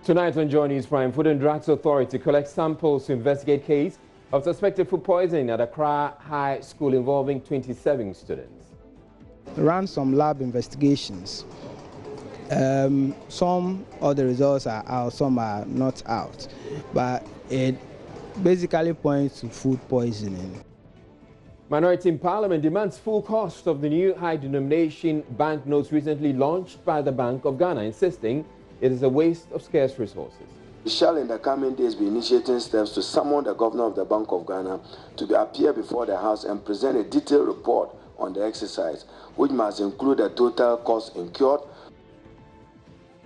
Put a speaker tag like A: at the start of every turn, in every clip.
A: Tonight on Joy News Prime, Food and Drugs Authority collects samples to investigate case of suspected food poisoning at Accra High School involving 27 students.
B: Ran some lab investigations. Some of the results are out, some are not out, but it basically points to food poisoning.
A: Minority in Parliament demands full cost of the new high-denomination banknotes recently launched by the Bank of Ghana, insisting it is a waste of scarce resources.
C: We shall in the coming days be initiating steps to summon the Governor of the Bank of Ghana to appear before the House and present a detailed report on the exercise, which must include the total cost incurred.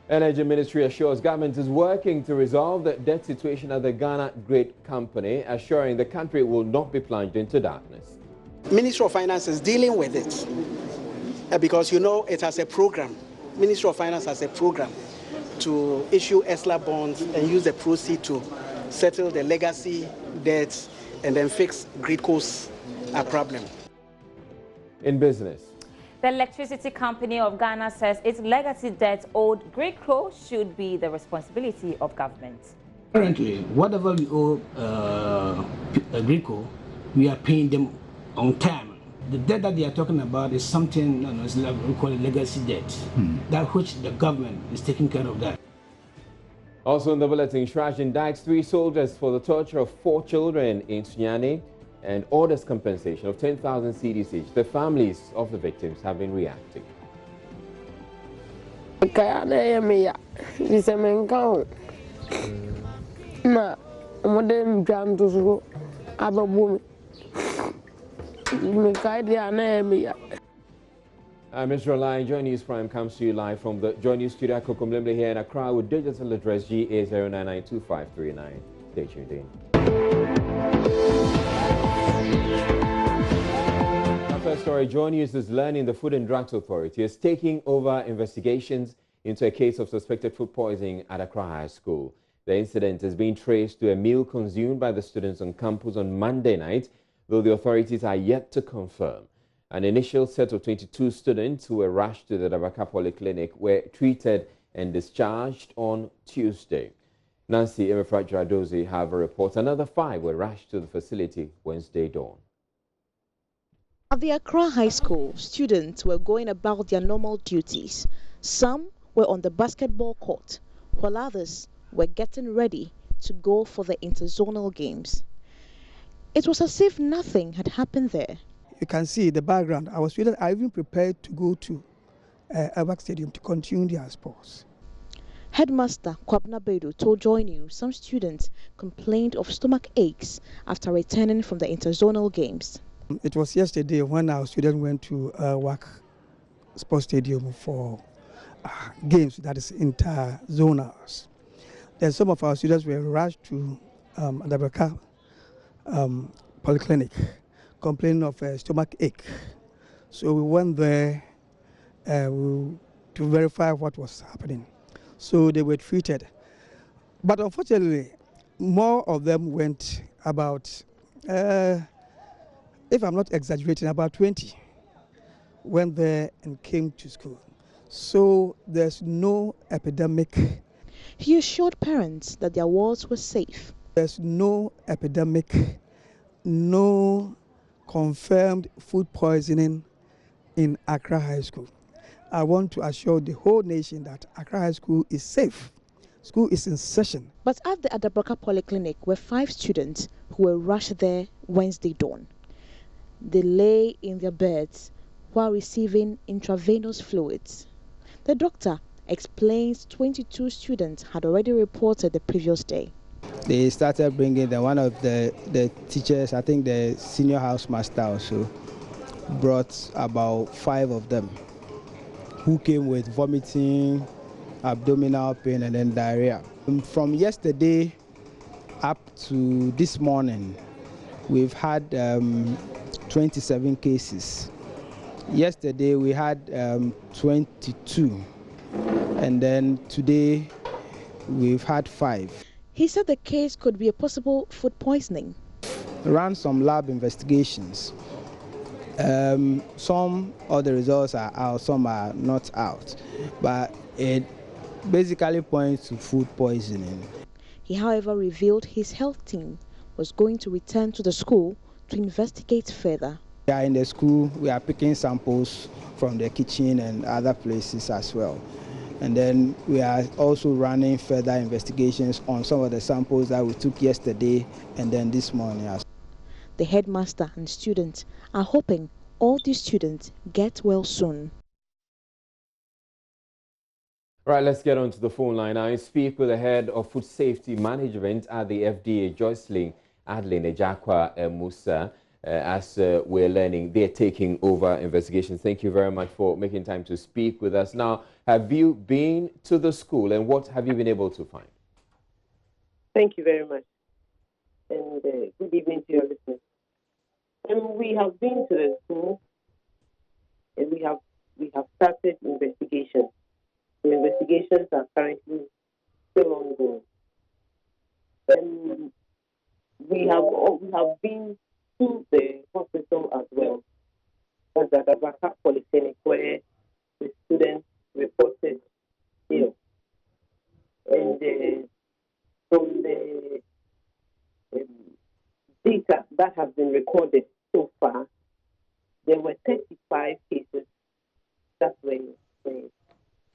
A: Energy Ministry assures government is working to resolve the debt situation at the Ghana Great Company, assuring the country will not be plunged into darkness.
D: Ministry of Finance is dealing with it because, you know, it has a program. Ministry of Finance has a program to issue ESLA bonds and use the proceeds to settle the legacy debts and then fix GRIDCO's problem.
A: In business,
E: the Electricity Company of Ghana says its legacy debt owed GRIDCO should be the responsibility of government.
F: Currently, whatever we owe GRIDCO, we are paying them on time. The debt that they are talking about is something we call a legacy debt, that which the government is taking care of that.
A: Also in the bulletin, Shraj indicts 3 soldiers for the torture of 4 children in Sunyani and orders compensation of 10,000 cedis each. The families of the victims have been reacting. Mr. Online, Joy News Prime comes to you live from the Joy News studio at Kokomlemle here in Accra with digital address GA0992539. Stay tuned in. Our first story, Joy News is learning the Food and Drugs Authority is taking over investigations into a case of suspected food poisoning at Accra High School. The incident is being traced to a meal consumed by the students on campus on Monday night, though the authorities are yet to confirm. An initial set of 22 students who were rushed to the Adabraka Polyclinic were treated and discharged on Tuesday. Nancy Emefra-Jaradozi have a report. Another 5 were rushed to the facility Wednesday dawn.
G: At the Accra High School, students were going about their normal duties. Some were on the basketball court, while others were getting ready to go for the interzonal games. It was as if nothing had happened there.
H: You can see the background. Our students are even prepared to go to Elbak Stadium to continue their sports.
G: Headmaster Kwabna Bedu told Joy News some students complained of stomach aches after returning from the interzonal games.
H: It was yesterday when our students went to WAC Sports Stadium for games, that is interzonals. Then some of our students were rushed to Adabraka Polyclinic, complaining of a stomach ache. So we went there to verify what was happening. So they were treated. But unfortunately, more of them went about, if I'm not exaggerating, about 20 went there and came to school. So there's no epidemic.
G: He assured parents that their wards were safe.
H: There's no epidemic, no confirmed food poisoning in Accra High School. I want to assure the whole nation that Accra High School is safe. School is in session. But at the Adabraka Polyclinic were 5 students who were rushed there Wednesday dawn. They lay in their beds while receiving intravenous fluids. The doctor explains 22 students had already reported the previous day.
B: They started bringing one of the teachers, I think the senior housemaster also, brought about 5 of them who came with vomiting, abdominal pain and then diarrhea. From yesterday up to this morning, we've had 27 cases. Yesterday we had 22 and then today we've had 5.
G: He said the case could be a possible food poisoning.
B: Ran some lab investigations. Some of the results are out, some are not out. But it basically points to food poisoning.
G: He, however, revealed his health team was going to return to the school to investigate further.
B: We are in the school, we are picking samples from the kitchen and other places as well. And then we are also running further investigations on some of the samples that we took yesterday and then this morning.
G: The headmaster and students are hoping all these students get well soon.
A: All right, let's get on to the phone line. I speak with the head of food safety management at the FDA, Joycelyn Adeline Ejakwa Musa. As we're learning, they're taking over investigations. Thank you very much for making time to speak with us. Now, have you been to the school and what have you been able to find?
I: Thank you very much. And good evening to your listeners. We have been to the school and we have started investigations. The investigations are currently still ongoing. We have been to the hospital as well, as at Abaka Polyclinic, where the students reported ill. And from the data that has been recorded so far, there were 35 cases that were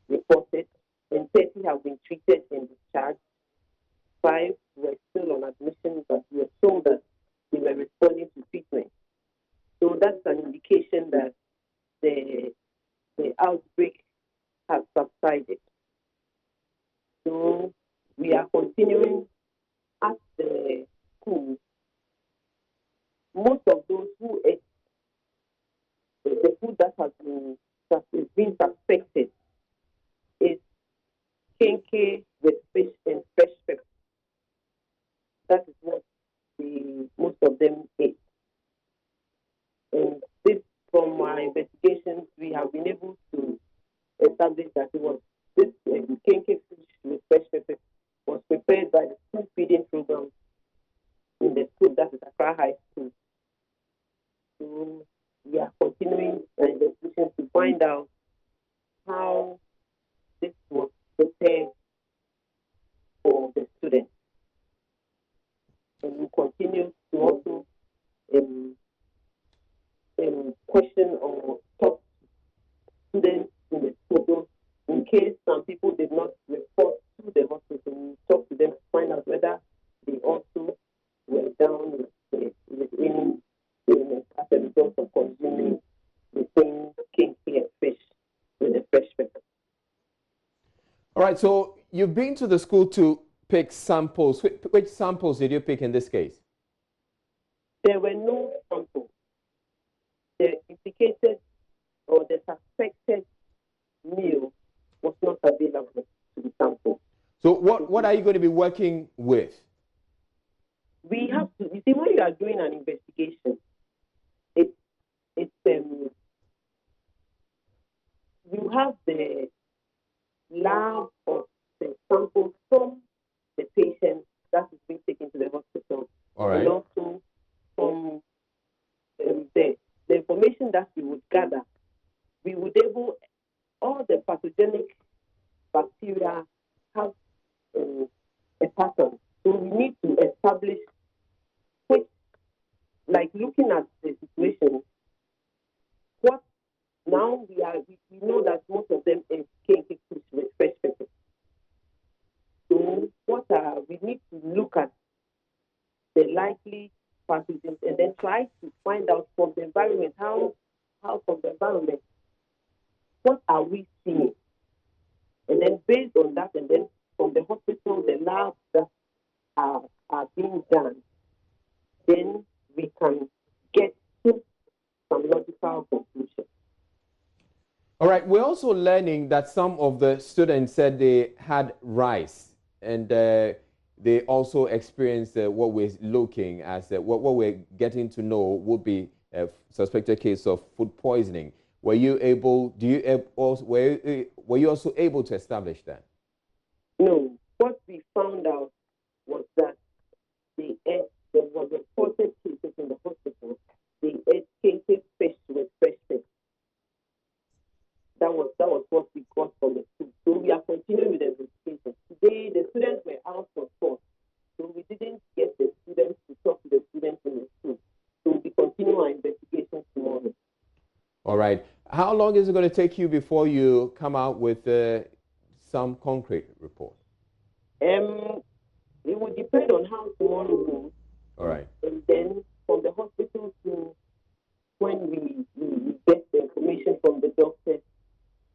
I: reported, and 30 have been treated and discharged. 5 were still on admission, but we were told that they were responding to treatment. So that's an indication that the outbreak has subsided. So we are continuing at the school. Most of those who ate the food that has been suspected is kenke with fish and fresh pepper. That is what most of them ate. And this, from our investigations, we have been able to establish that it was this kenke fish with fresh pepper was prepared by the school feeding program in the school, that is Accra High School. So we are continuing the investigation to find out how this was prepared for the students. And we continue to also question or talk to students in the school. In case some people did not report to the hospital, we talk to them to find out whether they also were down with any illness as a result of consuming the same kenke and fish with the fresh pepper.
A: All right, so you've been to the school to pick samples. Which samples did you pick in this case?
I: There were no samples. The implicated or the suspected meal was not available to be sampled.
A: So what are you going to be working with?
I: We have to, you see, when you are doing an investigation, you have the lab of the samples from the patient that is being taken to the hospital.
A: All right.
I: And also from the information that we would gather, we would all the pathogenic bacteria have a pattern. So we need to establish which, like looking at the situation, what now we know that most of them is kenke fish with fresh pepper. So we need to look at the likely pathogens and then try to find out from the environment how from the environment what are we seeing, and then based on that, and then from the hospital, the labs that are being done, then we can get to some logical conclusion.
A: All right, we're also learning that some of the students said they had rice, and they also experienced what we're looking as what we're getting to know would be a suspected case of food poisoning. Were you also able to establish that?
I: No. What we found out was that there was reported cases in the hospital. They ate kenke fish with fresh pepper. That was what we got from the food. So we are continuing with the investigation. Today, the students were out for sport, so we didn't get the students to talk to the students in the school. So we'll be continuing our investigation tomorrow.
A: All right. How long is it going to take you before you come out with some concrete report?
I: It will depend on how tomorrow goes.
A: All right.
I: And then from the hospital to when we get the information from the doctor,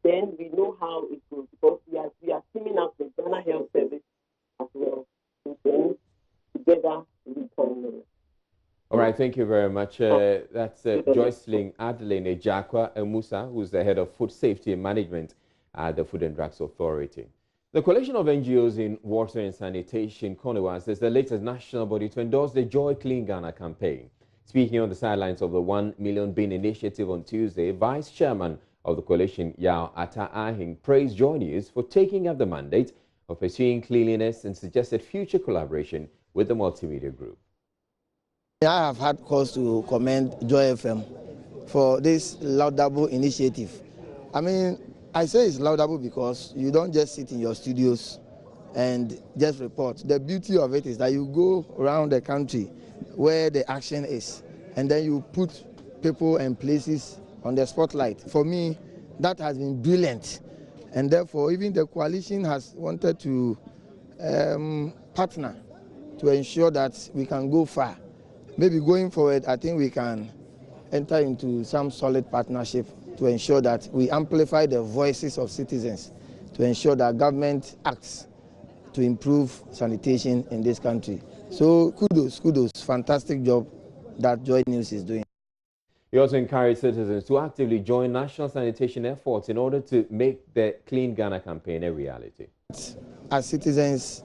I: then we know how it goes, because we are teaming up with Ghana Health Service as well. And then together we can.
A: All right, thank you very much. That's Joycelyn Adeline Ejakwa Musa, who's the head of Food Safety and Management at the Food and Drugs Authority. The coalition of NGOs in water and sanitation, CONEWA, is the latest national body to endorse the Joy Clean Ghana campaign. Speaking on the sidelines of the 1 Million Bin initiative on Tuesday, Vice Chairman of the coalition, Yao Ata Ahing, praised Joy News for taking up the mandate of pursuing cleanliness and suggested future collaboration with the multimedia group.
J: I have had cause to commend Joy FM for this laudable initiative. I mean, I say it's laudable because you don't just sit in your studios and just report. The beauty of it is that you go around the country where the action is, and then you put people and places on the spotlight. For me, that has been brilliant, and therefore even the coalition has wanted to partner to ensure that we can go far. Maybe going forward, I think we can enter into some solid partnership to ensure that we amplify the voices of citizens, to ensure that government acts to improve sanitation in this country. So kudos, fantastic job that Joy News is doing.
A: He also encouraged citizens to actively join national sanitation efforts in order to make the Clean Ghana campaign a reality.
J: As citizens,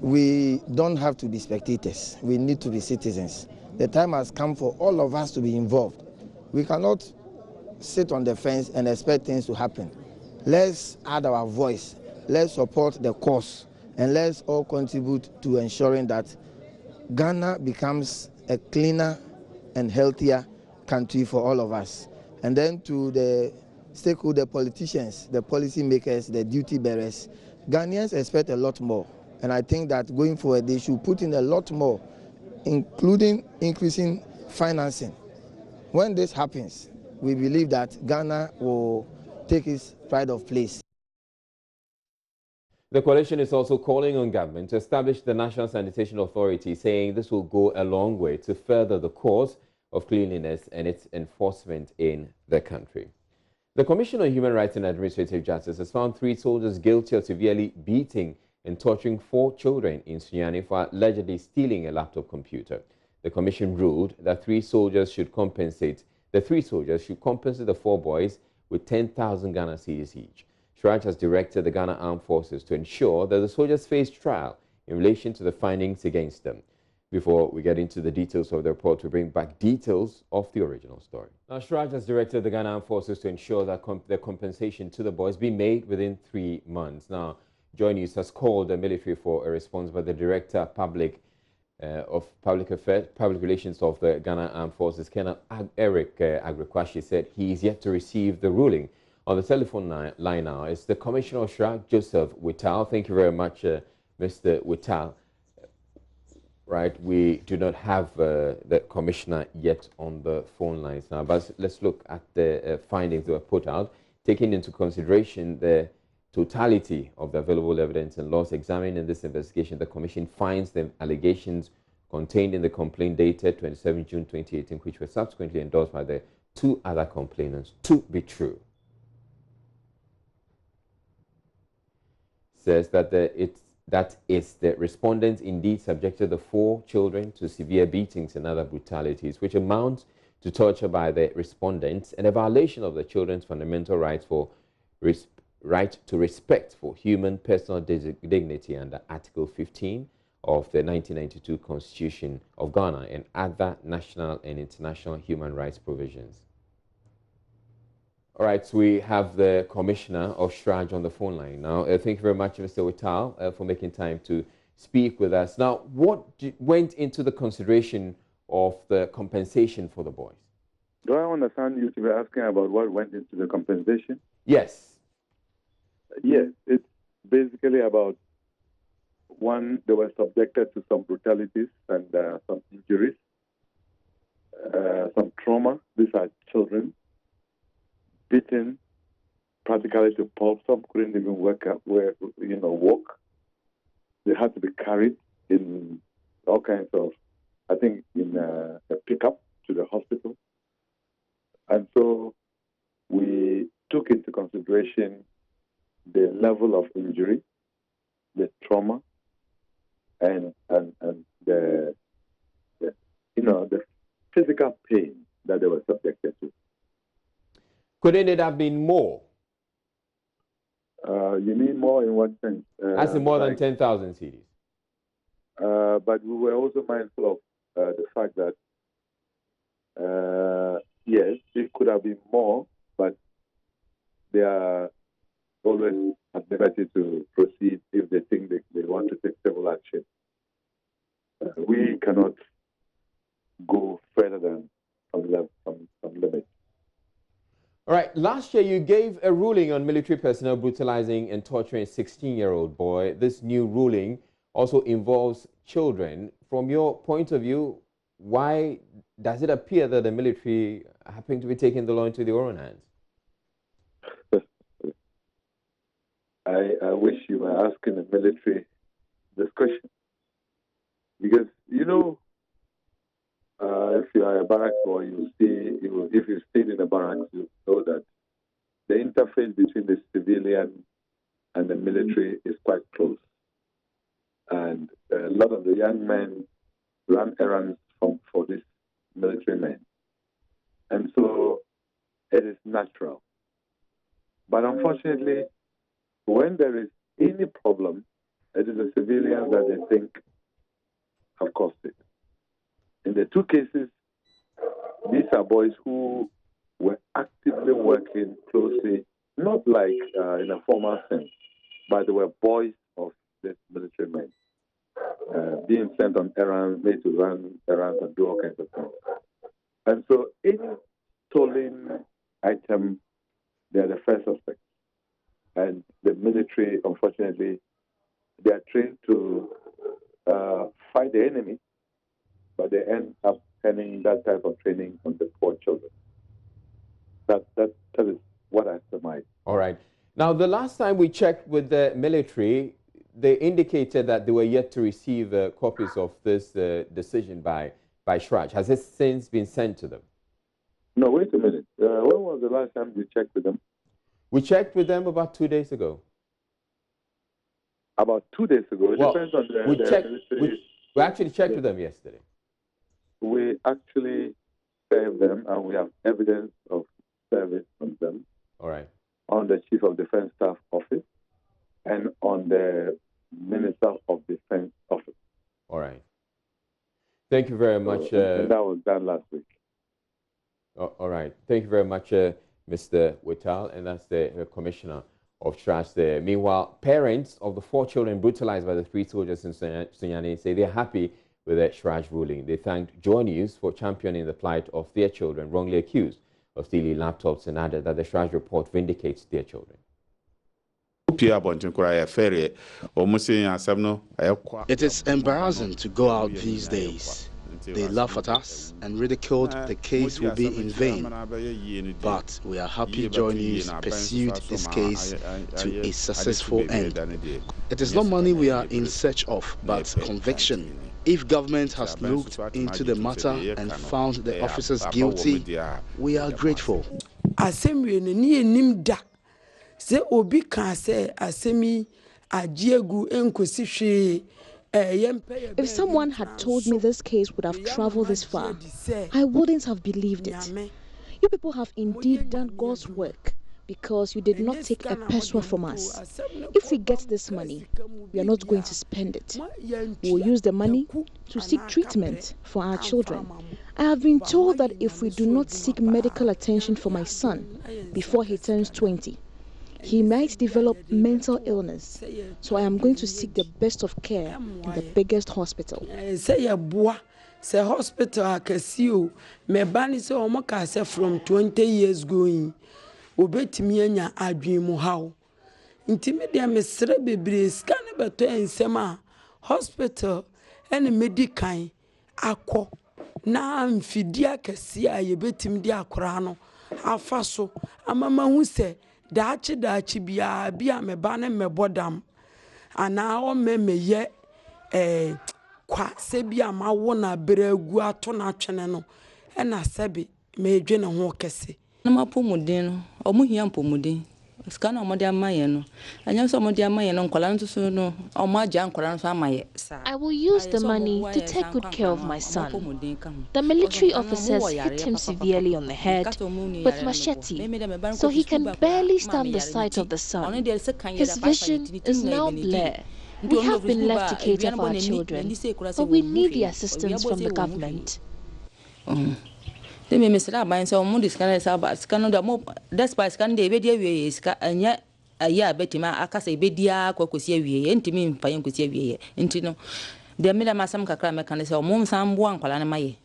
J: we don't have to be spectators. We need to be citizens. The time has come for all of us to be involved. We cannot sit on the fence and expect things to happen. Let's add our voice. Let's support the cause, and let's all contribute to ensuring that Ghana becomes a cleaner and healthier country for all of us. And then to the stakeholder politicians, the policy makers, the duty bearers, Ghanaians expect a lot more. And I think that going forward, they should put in a lot more, including increasing financing. When this happens, we believe that Ghana will take its pride of place.
A: The coalition is also calling on government to establish the National Sanitation Authority, saying this will go a long way to further the cause of cleanliness and its enforcement in the country. The Commission on Human Rights and Administrative Justice has found 3 soldiers guilty of severely beating and torturing 4 children in Sunyani for allegedly stealing a laptop computer. The commission ruled that the 3 soldiers should compensate the 4 boys with 10,000 Ghana cedis each. Shraj has directed the Ghana Armed Forces to ensure that the soldiers face trial in relation to the findings against them. Before we get into the details of the report, we bring back details of the original story. Now, Shraj has directed the Ghana Armed Forces to ensure that the compensation to the boys be made within 3 months. Now, Joy News has called the military for a response, but the Director of Public Relations of the Ghana Armed Forces, Colonel Eric Agrekwashi, said he is yet to receive the ruling. On the telephone line now is the Commissioner of Shraj, Joseph Whittal. Thank you very much, Mr. Whittal. Right, we do not have the Commissioner yet on the phone lines now, but let's look at the findings that were put out, taking into consideration the totality of the available evidence and laws examined in this investigation. The Commission finds the allegations contained in the complaint dated 27 June 2018, which were subsequently endorsed by the 2 other complainants, to be true. Says that the respondents indeed subjected the 4 children to severe beatings and other brutalities, which amount to torture by the respondents and a violation of the children's fundamental rights for right to respect for human personal dignity under Article 15 of the 1992 Constitution of Ghana and other national and international human rights provisions. All right, so we have the Commissioner of Shraj on the phone line now. Thank you very much, Mr. Whittal, for making time to speak with us. Now, what went into the consideration of the compensation for the boys?
K: Do I understand you to be asking about what went into the compensation?
A: Yes.
K: Yes, basically about one, they were subjected to some brutalities and some injuries, some trauma. These are children, beaten practically to pulp. Some couldn't even walk. They had to be carried in all kinds of, I think, in a pickup to the hospital. And so we took into consideration the level of injury, the trauma, and the physical pain that they were subjected to.
A: Couldn't it have been more?
K: You mean more in what sense?
A: That's more than 10,000 cedis.
K: But we were also mindful of the fact that, yes, it could have been more, but they are always at liberty to proceed if they think they want to take civil action. We cannot go further than some limits.
A: All right, last year you gave a ruling on military personnel brutalizing and torturing a 16-year-old boy. This new ruling also involves children. From your point of view, why does it appear that the military happen to be taking the law into their own hands?
K: I wish you were asking the military this question. Because, if you are a barracks boy, if you stayed in a barracks, you know that the interface between the civilian and the military is quite close. And a lot of the young men run errands for these military men. And so it is natural. But unfortunately, when there is any problem, it is the civilians that they think have caused it. In the two cases, these are boys who were actively working closely, not like in a formal sense, but they were boys of the military men, being sent on errands, made to run errands and do all kinds of things. And so any stolen item, they are the first suspects. And the military, unfortunately, they are trained to fight the enemy, but they end up sending that type of training on the poor children. That is what I surmise.
A: All right. Now, the last time we checked with the military, they indicated that they were yet to receive copies of this decision by Shraj. Has it since been sent to them?
K: No, wait a minute. When was the last time you checked with them?
A: We checked with them about 2 days ago.
K: About 2 days ago? It depends on
A: we actually checked with them yesterday.
K: We actually served them, and we have evidence of service from them.
A: All right.
K: On the Chief of Defense Staff Office and on the Minister of Defense Office.
A: All right. Thank you very much.
K: And that was done last week.
A: All right. Thank you very much, Mr. Whittal, and that's the Commissioner of Shraj there. Meanwhile, parents of the 4 children brutalized by the 3 soldiers in Sunyani say they're happy with the Shraj ruling. They thanked Joy News for championing the plight of their children wrongly accused of stealing laptops and added that the Shraj report vindicates their children.
L: It is embarrassing to go out these days. They laugh at us and ridiculed the case will be in vain. But we are happy Joy News pursued this case to a successful end. It is not money we are in search of, but conviction. If government has looked into the matter and found the officers guilty, we are grateful.
G: If someone had told me this case would have traveled this far, I wouldn't have believed it. You people have indeed done God's work because you did not take a peso from us. If we get this money, we are not going to spend it. We will use the money to seek treatment for our children. I have been told that if we do not seek medical attention for my son before he turns 20, he might develop mental illness, so I am going to seek the best of care in the biggest hospital.
M: Say hospital akasio me bani say omoka say from 20 years going obetimi anya adwen mu haw nti me dia me sere bebre ska ne beto ensem a hospital ene medican akọ na mfidia kese a yebetim di akora no afa so amama hu se daachi bia bia me ba ne mebodam ana o memeye kwa se bia mawo na beregu ato na twene no ena sebe me dwe ne ho kese
N: na mapomuden no omuhia mpomuden ska na omode amaye no anya so omode amaye no nkwala no so no omaja nkwala no so amaye.
G: I will use the money to take good care of my son. The military officers hit him severely on the head with machete, so he can barely stand the sight of the sun. His vision is now blurred. We have been left to cater for our children, but we need the assistance from the government.
N: They may miss that by some more discarded about scan the mob. That's by scan the bedia is and yet a year betty ma akasa bedia quacosia we intimate paying cosia we intino. The middle some cacra mechanism or mom some one colana maye.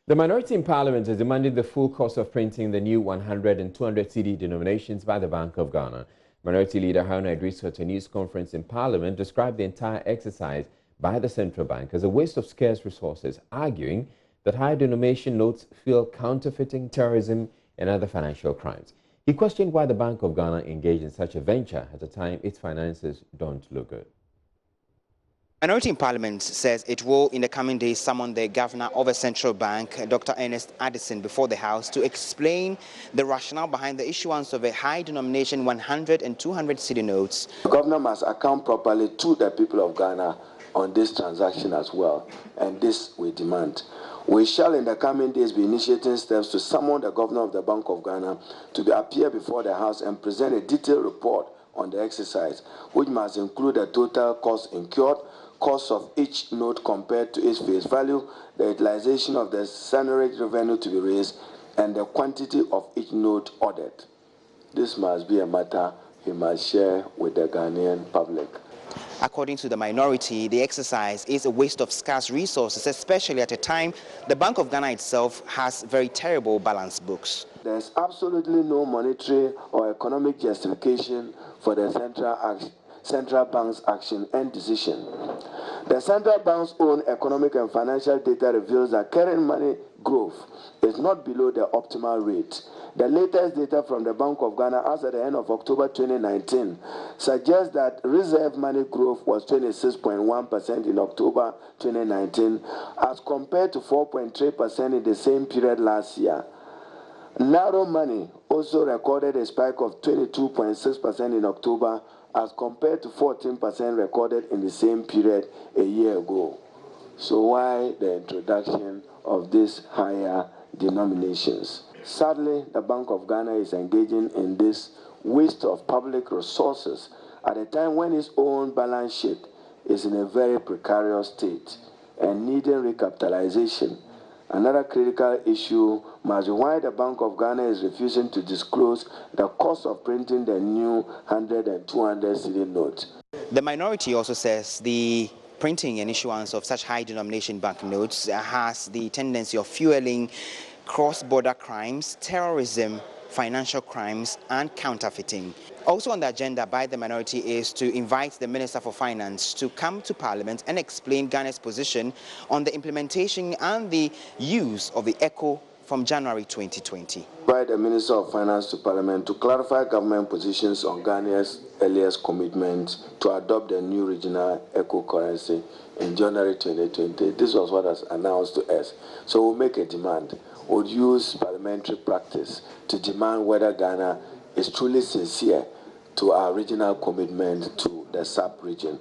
A: The minority in Parliament has demanded the full cost of printing the new 100 and 200 CD denominations by the Bank of Ghana. Minority Leader Haruna Idris at a news conference in Parliament described the entire exercise by the central bank as a waste of scarce resources, arguing that high denomination notes fuel counterfeiting, terrorism and other financial crimes. He questioned why the Bank of Ghana engaged in such a venture at a time its finances don't look good.
O: Minority in Parliament says it will, in the coming days, summon the governor of a central bank, Dr. Ernest Addison, before the House to explain the rationale behind the issuance of a high-denomination 100 and 200 cedi notes.
C: The governor must account properly to the people of Ghana on this transaction as well, and this we demand. We shall, in the coming days, be initiating steps to summon the governor of the Bank of Ghana to appear before the House and present a detailed report on the exercise, which must include the total cost incurred, cost of each note compared to its face value, the utilization of the seigniorage revenue to be raised, and the quantity of each note ordered. This must be a matter he must share with the Ghanaian public.
O: According to the minority, the exercise is a waste of scarce resources, especially at a time the Bank of Ghana itself has very terrible balance books.
C: There's absolutely no monetary or economic justification for the central bank's action and decision. The central bank's own economic and financial data reveals that current money growth is not below the optimal rate. The latest data from the Bank of Ghana as at the end of October 2019 suggests that reserve money growth was 26.1% in October 2019 as compared to 4.3% in the same period last year. Narrow money also recorded a spike of 22.6% in October as compared to 14% recorded in the same period a year ago. So why the introduction of these higher denominations? Sadly, the Bank of Ghana is engaging in this waste of public resources at a time when its own balance sheet is in a very precarious state and needing recapitalization. Another critical issue must be why the Bank of Ghana is refusing to disclose the cost of printing the new 100 and 200 cedi notes.
O: The minority also says the printing and issuance of such high denomination banknotes has the tendency of fueling cross-border crimes, terrorism, financial crimes and counterfeiting. Also on the agenda by the minority is to invite the Minister for Finance to come to Parliament and explain Ghana's position on the implementation and the use of the ECHO from January 2020.
C: Invite the Minister of Finance to Parliament to clarify government positions on Ghana's earliest commitment to adopt the new regional ECHO currency in January 2020. This was what was announced to us. So we'll make a demand. We'll use parliamentary practice to demand whether Ghana is truly sincere to our regional commitment to the sub-region.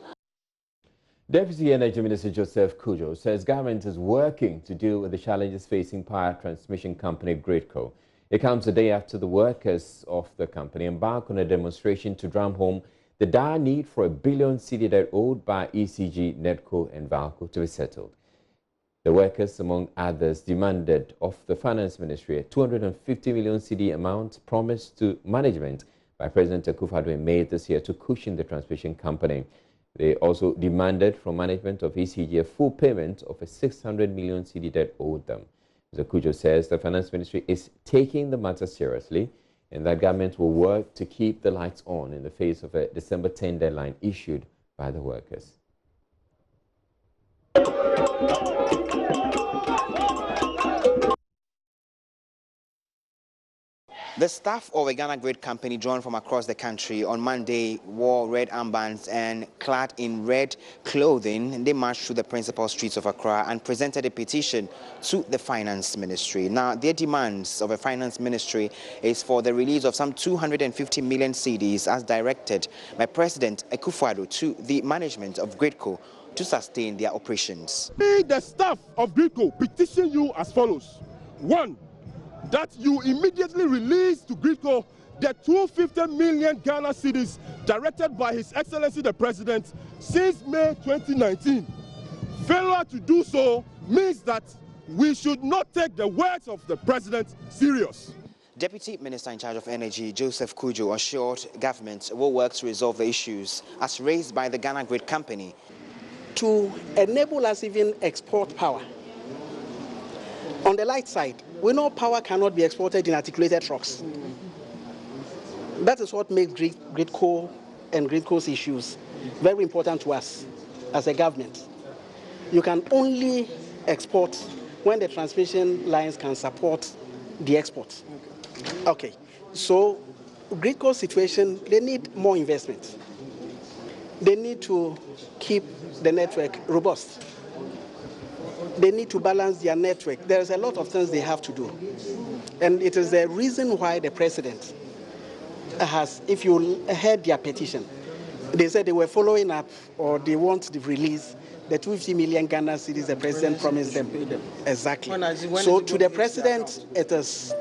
A: Deputy Energy Minister Joseph Kujo says government is working to deal with the challenges facing power transmission company Gridco. It comes a day after the workers of the company embark on a demonstration to drum home the dire need for $1 billion cedi debt owed by ECG, NEDCO and VALCO to be settled. The workers, among others, demanded of the Finance Ministry a 250 million cedi amount promised to management by President Akufo-Addo in May this year to cushion the transmission company. They also demanded from management of ECG a full payment of a 600 million cedi debt owed them. Mr. Cudjoe says the Finance Ministry is taking the matter seriously and that government will work to keep the lights on in the face of a December 10 deadline issued by the workers.
O: The staff of a Ghana Grid company drawn from across the country on Monday wore red armbands and clad in red clothing. They marched through the principal streets of Accra and presented a petition to the Finance Ministry. Now, their demands of a Finance Ministry is for the release of some 250 million cedis as directed by President Akufo-Addo to the management of Gridco to sustain their operations.
P: The staff of Gridco petition you as follows. 1. That you immediately release to Gridco the 250 million Ghana cedis directed by His Excellency the President since May 2019. Failure to do so means that we should not take the words of the President serious.
O: Deputy Minister in charge of Energy, Joseph Cudjoe, assured government will work to resolve the issues as raised by the Ghana Grid company.
D: To enable us even export power. On the light side, we know power cannot be exported in articulated trucks. That is what makes Gridco and Gridco's issues very important to us as a government. You can only export when the transmission lines can support the export. Okay, so Gridco's situation, they need more investment. They need to keep the network robust. They need to balance their network. There's a lot of things they have to do. And it is the reason why the president has, if you heard their petition, they said they were following up or they want to release the 250 million Ghana cedis the president promised them. Exactly. So to the president, it is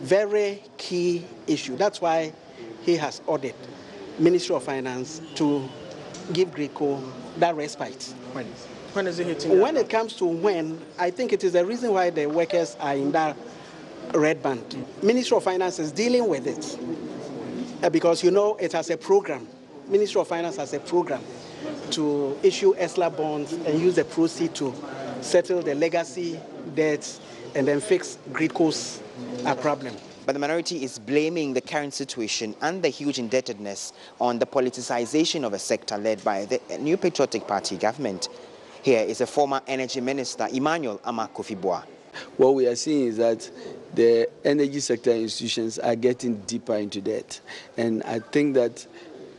D: very key issue. That's why he has ordered Ministry of Finance to give Gridco that respite. When is it hitting? When it comes to when, I think it is the reason why the workers are in that red band. Ministry of Finance is dealing with it because, you know, it has a program. Ministry of Finance has a program to issue ESLA bonds and use the proceeds to settle the legacy debts and then fix Gridco's problem.
O: But the minority is blaming the current situation and the huge indebtedness on the politicization of a sector led by the New Patriotic Party government. Here is a former energy minister, Emmanuel Ama Kofi-Boah.
Q: What we are seeing is that the energy sector institutions are getting deeper into debt. And I think that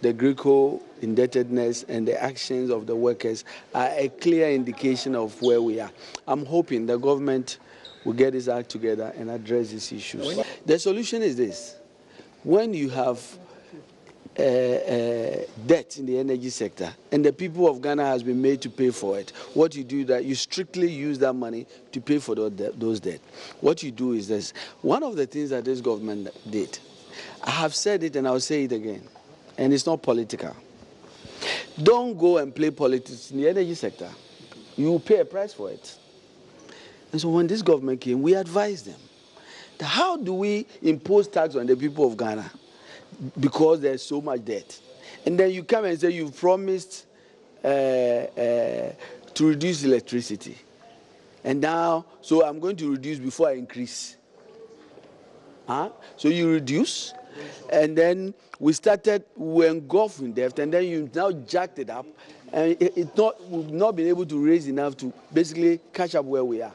Q: the Gridco indebtedness and the actions of the workers are a clear indication of where we are. I'm hoping the government will get its act together and address these issues. The solution is this. When you have debt in the energy sector and the people of Ghana has been made to pay for it, what you do is that you strictly use that money to pay for those debt. What you do is this. One of the things that this government did, I have said it and I'll say it again, and it's not political. Don't go and play politics in the energy sector. You will pay a price for it. And so when this government came, we advised them that how do we impose tax on the people of Ghana because there's so much debt. And then you come and say you've promised to reduce electricity. And now, so I'm going to reduce before I increase. So you reduce, and then we engulfed in debt, and then you now jacked it up, and we've not been able to raise enough to basically catch up where we are.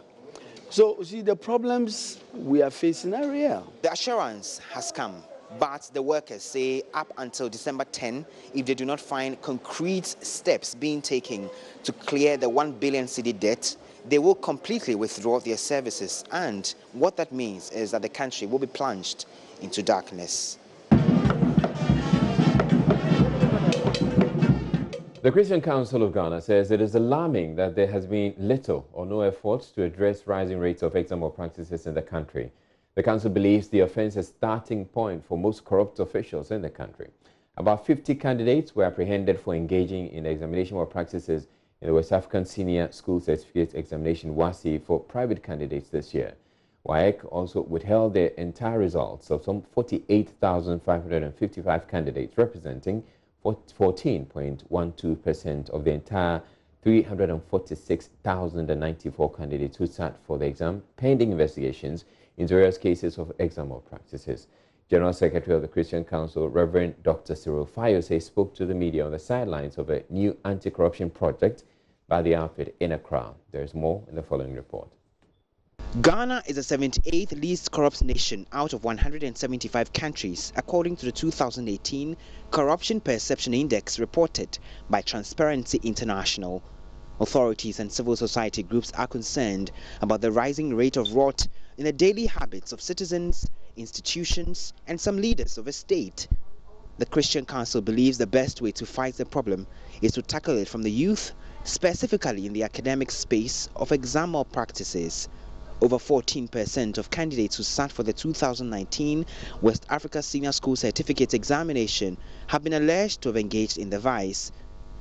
Q: So, see, the problems we are facing are real.
O: The assurance has come, but the workers say up until December 10, if they do not find concrete steps being taken to clear the 1 billion cedi debt, they will completely withdraw their services. And what that means is that the country will be plunged into darkness.
A: The Christian Council of Ghana says it is alarming that there has been little or no efforts to address rising rates of exam malpractices in the country. The council believes the offence is a starting point for most corrupt officials in the country. About 50 candidates were apprehended for engaging in examination malpractices in the West African Senior School Certificate Examination WASSCE for private candidates this year. WAEC also withheld the entire results of some 48,555 candidates representing 14.12% of the entire 346,094 candidates who sat for the exam, pending investigations into various cases of exam malpractices. General Secretary of the Christian Council, Reverend Dr. Cyril Fayose, spoke to the media on the sidelines of a new anti-corruption project by the outfit in Accra. There's more in the following report.
O: Ghana is the 78th least corrupt nation out of 175 countries, according to the 2018 Corruption Perception Index reported by Transparency International. Authorities and civil society groups are concerned about the rising rate of rot in the daily habits of citizens, institutions, and some leaders of a state. The Christian Council believes the best way to fight the problem is to tackle it from the youth, specifically in the academic space of exam malpractices. Over 14% of candidates who sat for the 2019 West Africa Senior School Certificate Examination have been alleged to have engaged in the vice.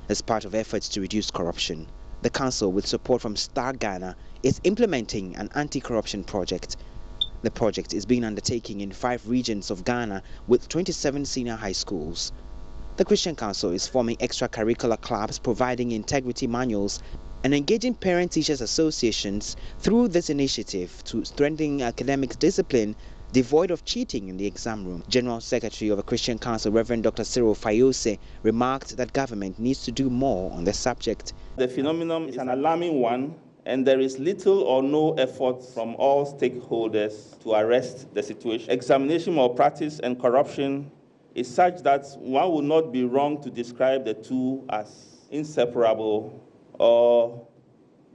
O: As part of efforts to reduce corruption, the Council, with support from Star Ghana, is implementing an anti-corruption project. The project is being undertaken in 5 regions of Ghana with 27 senior high schools. The Christian Council is forming extracurricular clubs, providing integrity manuals, and engaging parent-teachers associations through this initiative to strengthen academic discipline devoid of cheating in the exam room. General Secretary of the Christian Council, Reverend Dr. Cyril Fayose, remarked that government needs to do more on the subject.
R: The phenomenon is an alarming one, and there is little or no effort from all stakeholders to arrest the situation. Examination malpractice and corruption is such that one would not be wrong to describe the two as inseparable or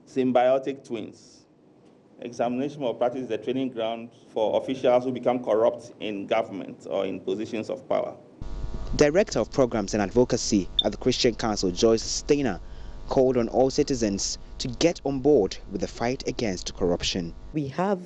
R: symbiotic twins. Examination malpractice is a training ground for officials who become corrupt in government or in positions of power.
O: Director of Programs and Advocacy at the Christian Council, Joyce Steiner, called on all citizens to get on board with the fight against corruption.
S: We have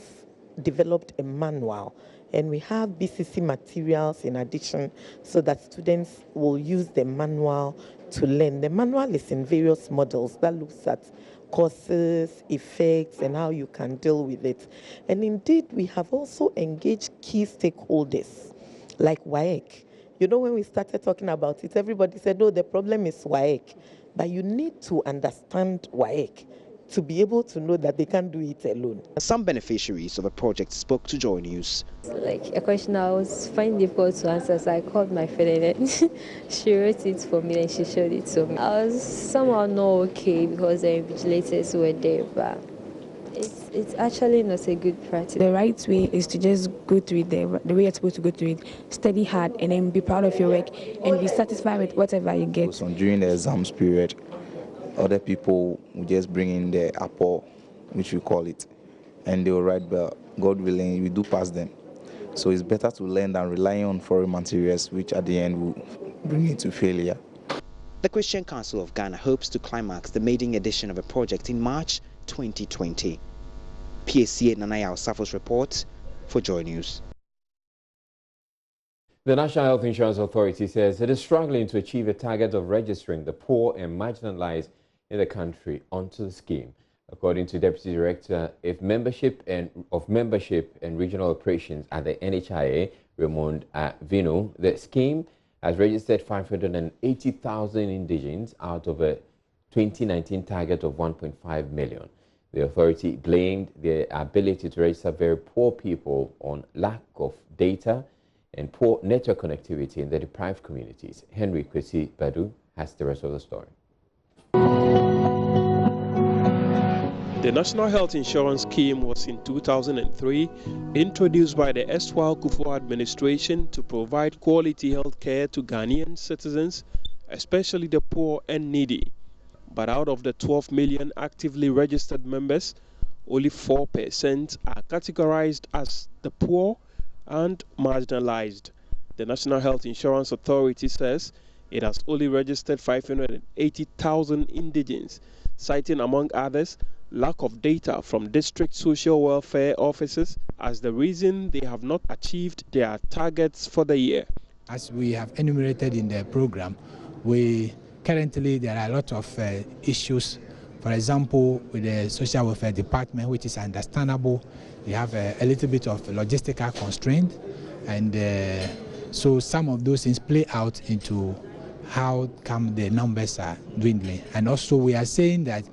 S: developed a manual and we have BCC materials in addition so that students will use the manual to learn. The manual is in various models that looks at causes, effects, and how you can deal with it. And indeed, we have also engaged key stakeholders like WAEC. You know, when we started talking about it, everybody said, oh, the problem is WAEC. But you need to understand WAEC to be able to know that they can't do it alone.
O: Some beneficiaries of the project spoke to Joy News.
T: Like a question I was finding difficult to answer, so I called my friend and she wrote it for me and she showed it to me. I was somehow not okay because the invigilators were there, but it's actually not a good practice.
U: The right way is to just go through it the way you're supposed to go through it, study hard, and then be proud of your work and be satisfied with whatever you get.
V: So during the exams period, other people will just bring in the apple, which we call it, and they will write, but God willing, we do pass them. So it's better to learn than relying on foreign materials, which at the end will bring it to failure.
O: The Christian Council of Ghana hopes to climax the maiden edition of the project in March 2020. PSCA Nanaya Osafos report for Joy News.
A: The National Health Insurance Authority says it is struggling to achieve a target of registering the poor and marginalized in the country onto the scheme. According to Deputy Director of Membership and Regional Operations at the NHIA, Raymond Vino, the scheme has registered 580,000 indigents out of a 2019 target of 1.5 million. The authority blamed the ability to register very poor people on lack of data and poor network connectivity in the deprived communities. Henry Kwesi Badu has the rest of the story.
W: The National Health Insurance Scheme was in 2003 introduced by the erstwhile Kufuor administration to provide quality health care to Ghanaian citizens, especially the poor and needy. But out of the 12 million actively registered members, only 4% are categorized as the poor and marginalized. The National Health Insurance Authority says it has only registered 580,000 indigents, citing among others lack of data from district social welfare offices as the reason they have not achieved their targets for the year.
X: As we have enumerated in the program, currently there are a lot of issues. For example, with the social welfare department, which is understandable, we have a little bit of logistical constraint, and so some of those things play out into how come the numbers are dwindling. And also we are saying that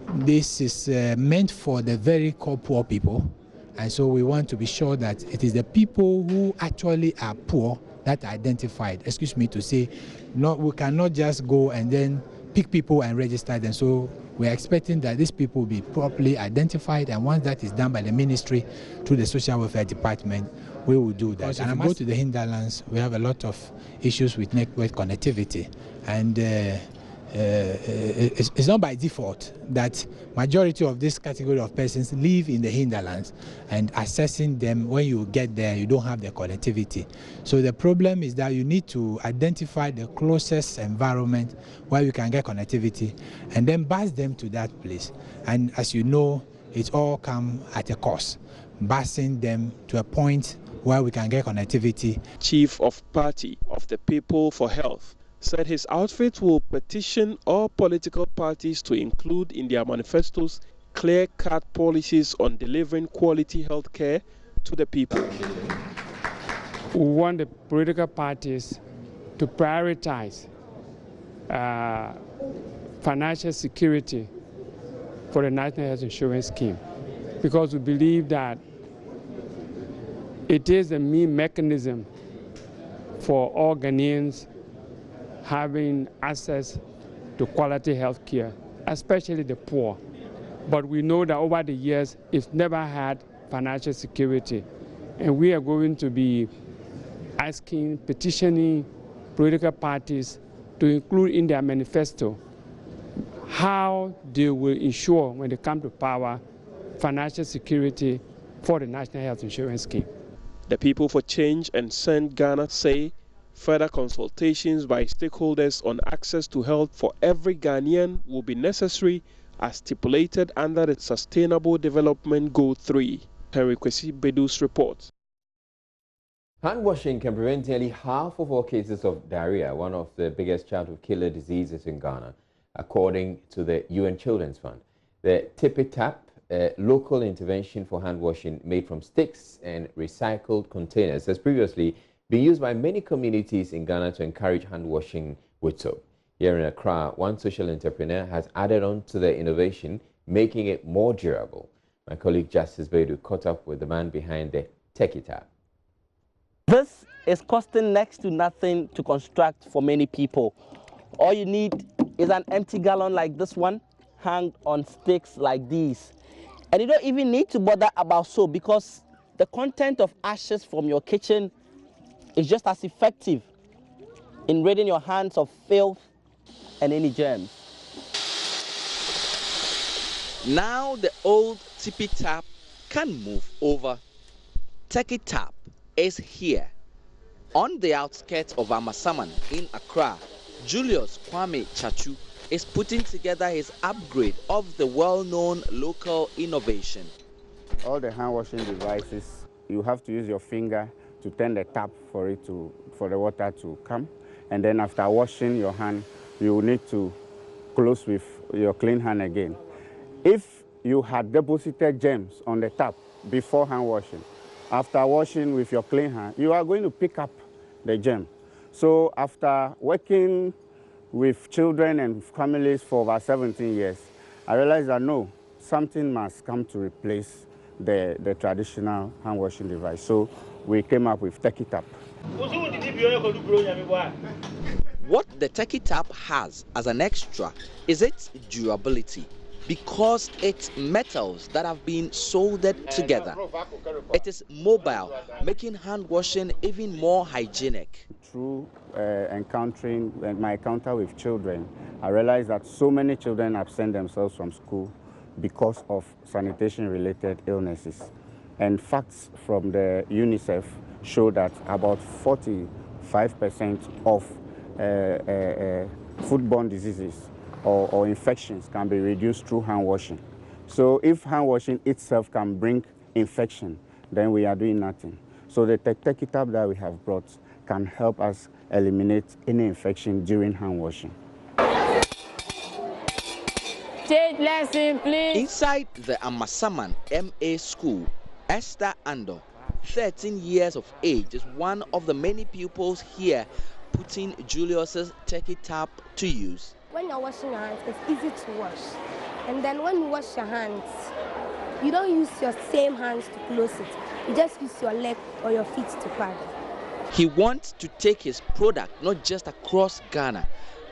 X: this is meant for the very poor people, and so we want to be sure that it is the people who actually are poor that are identified. Excuse me to say, we cannot just go and then pick people and register them. So we are expecting that these people will be properly identified, and once that is done by the ministry through the social welfare department, we will do that. And if you go to the hinterlands, we have a lot of issues with network connectivity, and it's not by default that majority of this category of persons live in the hinterlands, and accessing them, when you get there, you don't have the connectivity. So the problem is that you need to identify the closest environment where you can get connectivity and then bus them to that place. And as you know, it all comes at a cost, busing them to a point where we can get connectivity.
W: Chief of Party of the People for Health said his outfit will petition all political parties to include in their manifestos clear-cut policies on delivering quality health care to the people.
B: We want the political parties to prioritize financial security for the National Health Insurance Scheme, because we believe that it is the main mechanism for all Ghanaians having access to quality health care, especially the poor. But we know that over the years, it's never had financial security. And we are going to be asking, petitioning political parties to include in their manifesto how they will ensure, when they come to power, financial security for the National Health Insurance Scheme.
W: The People for Change and Send Ghana say further consultations by stakeholders on access to health for every Ghanaian will be necessary as stipulated under the Sustainable Development Goal 3. Henry Kwesi Bedu's report.
A: Hand washing can prevent nearly half of all cases of diarrhea, one of the biggest childhood killer diseases in Ghana, according to the UN Children's Fund. The Tippy Tap, a local intervention for hand washing made from sticks and recycled containers, has previously been used by many communities in Ghana to encourage hand washing with soap. Here in Accra, one social entrepreneur has added on to the innovation, making it more durable. My colleague Justice Bedu caught up with the man behind the Tippy Tap.
E: This is costing next to nothing to construct for many people. All you need is an empty gallon like this one, hung on sticks like these. And you don't even need to bother about soap, because the content of ashes from your kitchen is just as effective in ridding your hands of filth and any germs.
F: Now the old Tippy Tap can move over. Tippy Tap is here. On the outskirts of Amasaman in Accra, Julius Kwame Chachu is putting together his upgrade of the well-known local innovation.
H: All the hand washing devices, you have to use your finger to turn the tap for the water to come, and then after washing your hand, you will need to close with your clean hand again. If you had deposited germs on the tap before hand washing, after washing with your clean hand, you are going to pick up the germ. So after working with children and families for over 17 years, I realized that no, something must come to replace the traditional hand washing device. So we came up with Tippy Tap.
F: What the Tippy Tap has as an extra is its durability, because it's metals that have been soldered together. It is mobile, making hand washing even more hygienic.
H: Through encountering my encounter with children, I realized that so many children absent themselves from school because of sanitation-related illnesses. And facts from the UNICEF show that about 45% of foodborne diseases or infections can be reduced through hand washing. So if hand washing itself can bring infection, then we are doing nothing. So the Tippy Tap that we have brought can help us eliminate any infection during hand washing.
F: Change lesson, please. Inside the Amasaman MA school, Esther Ando, 13 years of age, is one of the many pupils here putting Julius's turkey tap to use.
I: When you're washing your hands, it's easy to wash. And then when you wash your hands, you don't use your same hands to close it. You just use your leg or your feet to paddle.
F: He wants to take his product not just across Ghana,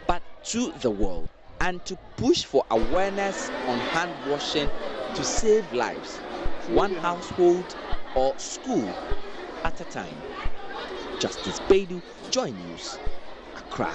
F: but to the world, and to push for awareness on hand washing to save lives, one household or school at a time. Justice Baidu, Joy News, Accra.